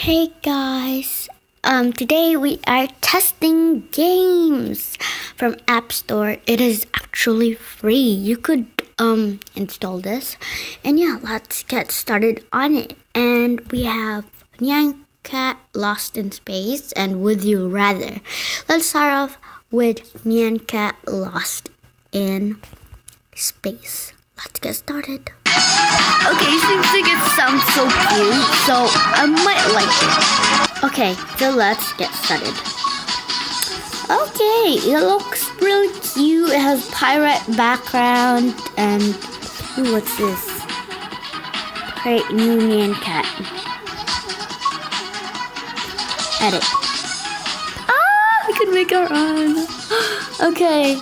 Hey guys, today we are testing games from App Store. It is actually free. You could install this, and yeah, let's get started on it. And we have Nyan Cat Lost in Space and Would You Rather. Let's start off with Nyan Cat Lost in Space. Let's get started. Okay, seems like it sounds so cute, so I might like it. Okay, so let's get started. Okay, it looks really cute. It has pirate background and ooh, what's this? Create new Nyan Cat. Edit. Ah, we could make our own. Okay.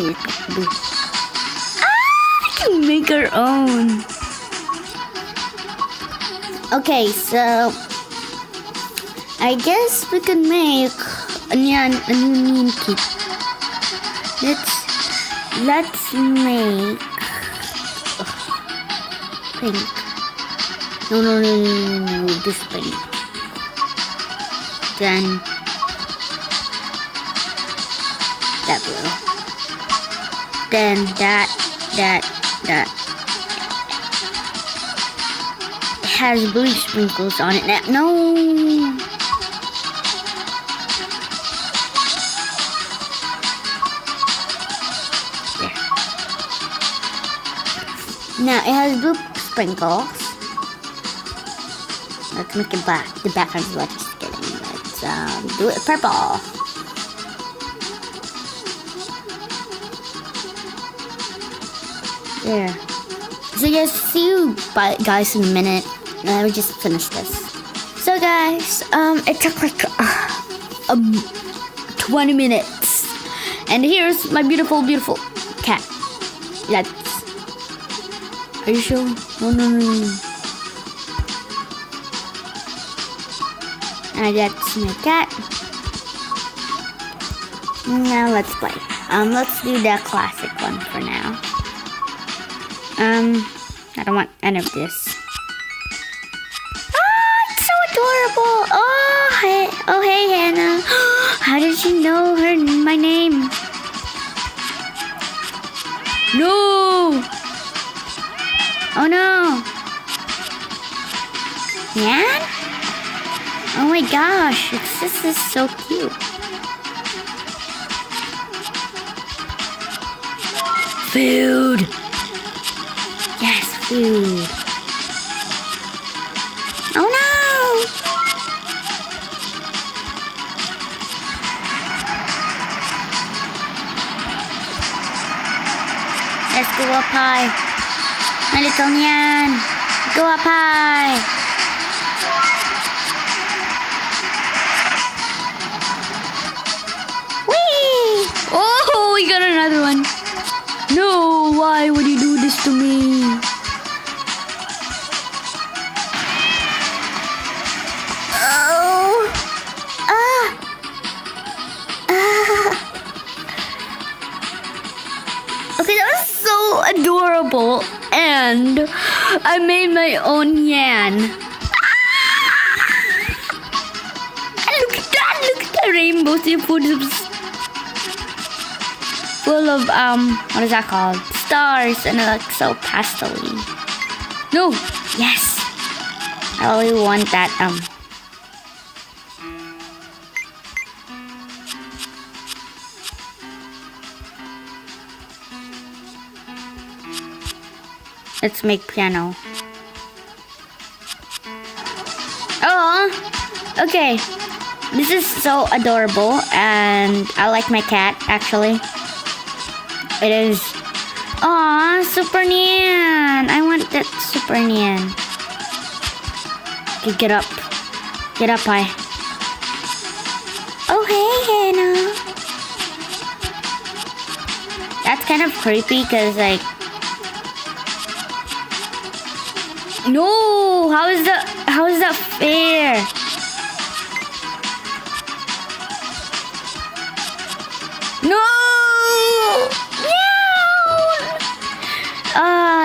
We can make our own. Okay, so I guess we can make a new Nyan Cat. Let's make pink. No, this pink. Then that blue. Then that. It has blue sprinkles on it. No. There. Now it has blue sprinkles. Let's make it black. The background is black. Just kidding. Let's do it purple. There. So just see you guys in a minute. Let me just finish this. So guys, it took like 20 minutes. And here's my beautiful cat. Are you sure? No. And that's my cat. Now let's play. Let's do the classic one for now. I don't want any of this. Oh, it's so adorable. Oh, hey, Hannah. How did you know my name? No. Oh, no. Nyan? Oh, my gosh. This is so cute. Food. Yes, food. Oh no! Let's go up high. My little Nyan. Go up high. Whee! Oh, we got another one. No, why would you do this to me? Okay, that was so adorable, and I made my own Nyan. Look at that rainbow. See, food is full of what is that called? Stars, and it looks so pastel-y. No, yes, I really want that Let's make piano. Oh, okay. This is so adorable, and I like my cat, actually. It is. Aw, Super Nyan. I want that Super Nyan. Okay, get up. Get up, high. Oh, hey, Hannah. That's kind of creepy, because, like, no, how is that fair? No!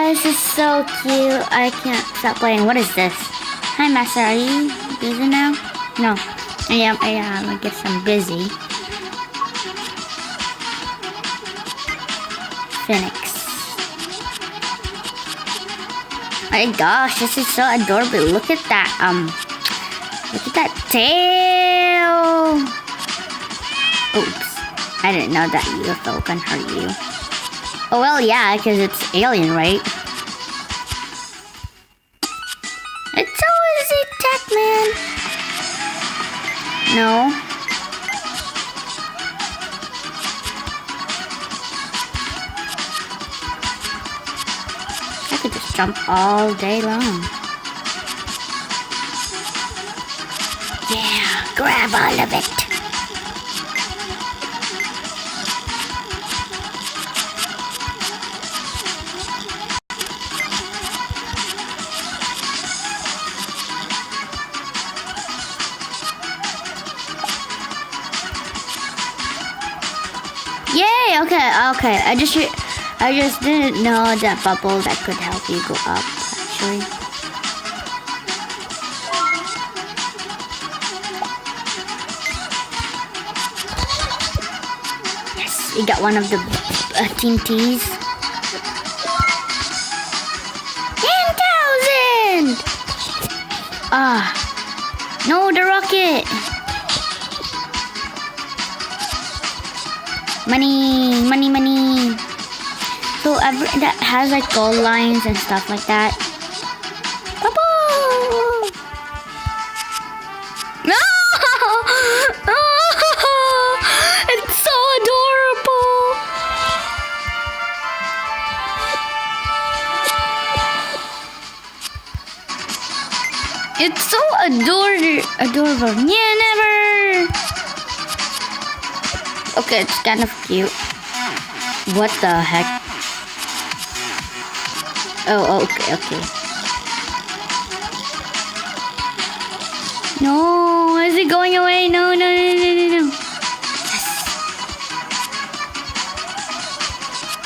this is so cute. I can't stop playing. What is this? Hi, Master. Are you busy now? No. I am. I guess I'm busy. Phoenix. My gosh, this is so adorable. Look at that. Look at that tail. Oops. I didn't know that UFO can hurt you. Oh, well, yeah, because it's alien, right? It's so easy, Techman. No. I could just jump all day long. Yeah, grab all of it. Yay! Okay. I just didn't know that bubble that could help you go up. Actually. Yes, we got one of the Team T's. 10,000! No, the rocket. Money. So that has like gold lines and stuff like that. Bubble! No! It's so adorable. It's so adorable. Yeah, never. Okay, it's kind of cute. What the heck? Oh, okay. No, is it going away? No. Yes.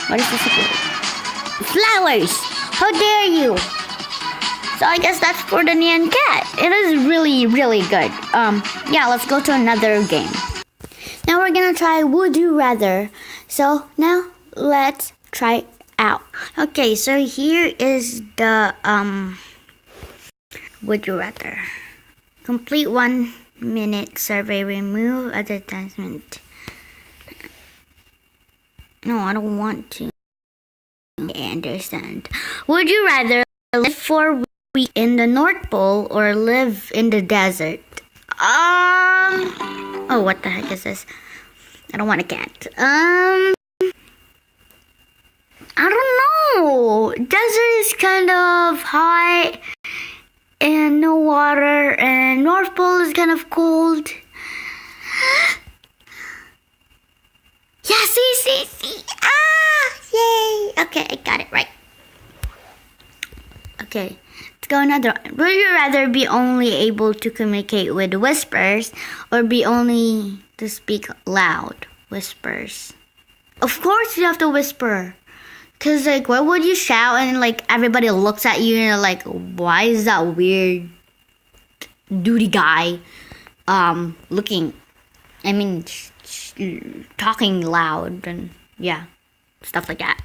What is this about? Flowers! How dare you! So I guess that's for the Nyan cat. It is really, really good. Yeah, let's go to another game. Now we're gonna try Would You Rather. So now let's try it out. Okay, so here is the Would You Rather. Complete 1 minute survey. Remove advertisement. No, I don't want to. I understand. Would you rather live for a week in the North Pole or live in the desert? Oh, what the heck is this? I don't want a cat. I don't know. Desert is kind of hot and no water, and North Pole is kind of cold. Yeah, see. Yay. Okay, I got it right. Okay, let's go another one. Would you rather be only able to communicate with whispers or be only to speak loud? Whispers. Of course you have to whisper. Cause like, why would you shout and like everybody looks at you and you're like, why is that weird duty guy talking loud and yeah, stuff like that.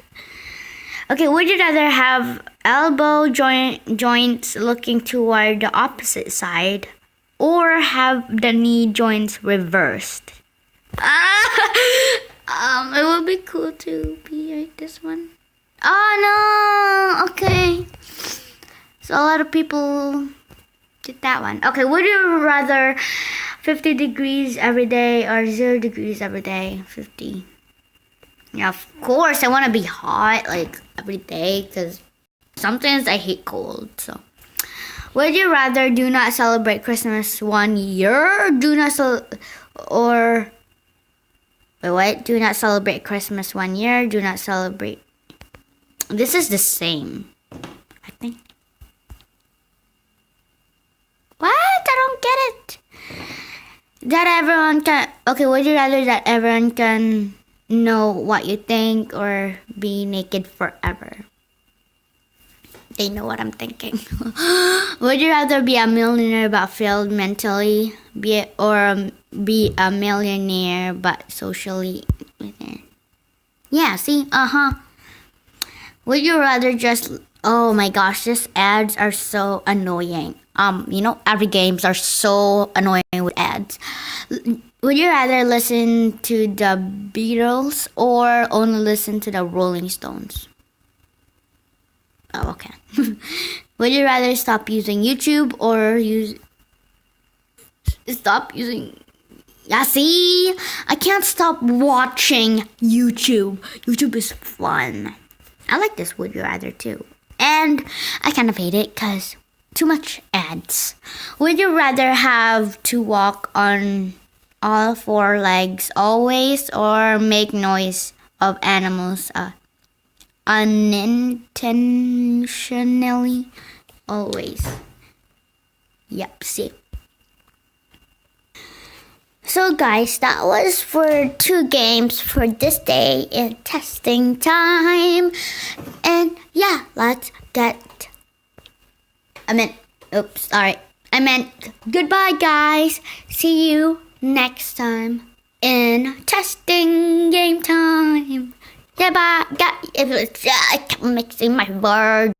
Okay, would you rather have elbow joints looking toward the opposite side or have the knee joints reversed? It would be cool to be like this one. Oh no! Okay. So a lot of people did that one. Okay, would you rather 50 degrees every day or 0 degrees every day? 50. Yeah, of course I want to be hot like every day because sometimes I hate cold. So, would you rather do not celebrate Christmas 1 year? Do not celebrate Christmas 1 year. Do not celebrate. This is the same, I think. What? I don't get it. That everyone can. Okay, would you rather that everyone can know what you think or be naked forever? They know what I'm thinking. Would you rather be a millionaire but failed mentally, or be a millionaire but socially? Yeah, see? Would you rather just... Oh my gosh, these ads are so annoying. Every games are so annoying with ads. Would you rather listen to the Beatles or only listen to the Rolling Stones? Oh, okay. Would you rather stop using YouTube or stop using... Yeah, see? I can't stop watching YouTube. YouTube is fun. I like this Would You Rather too. And I kind of hate it because too much ads. Would you rather have to walk on all four legs always or make noise of animals unintentionally always? Yep, see. So guys, that was for 2 games for this day in testing time. And yeah, let's get... I meant goodbye guys. See you next time in testing game time. Yeah, bye. I kept mixing my words.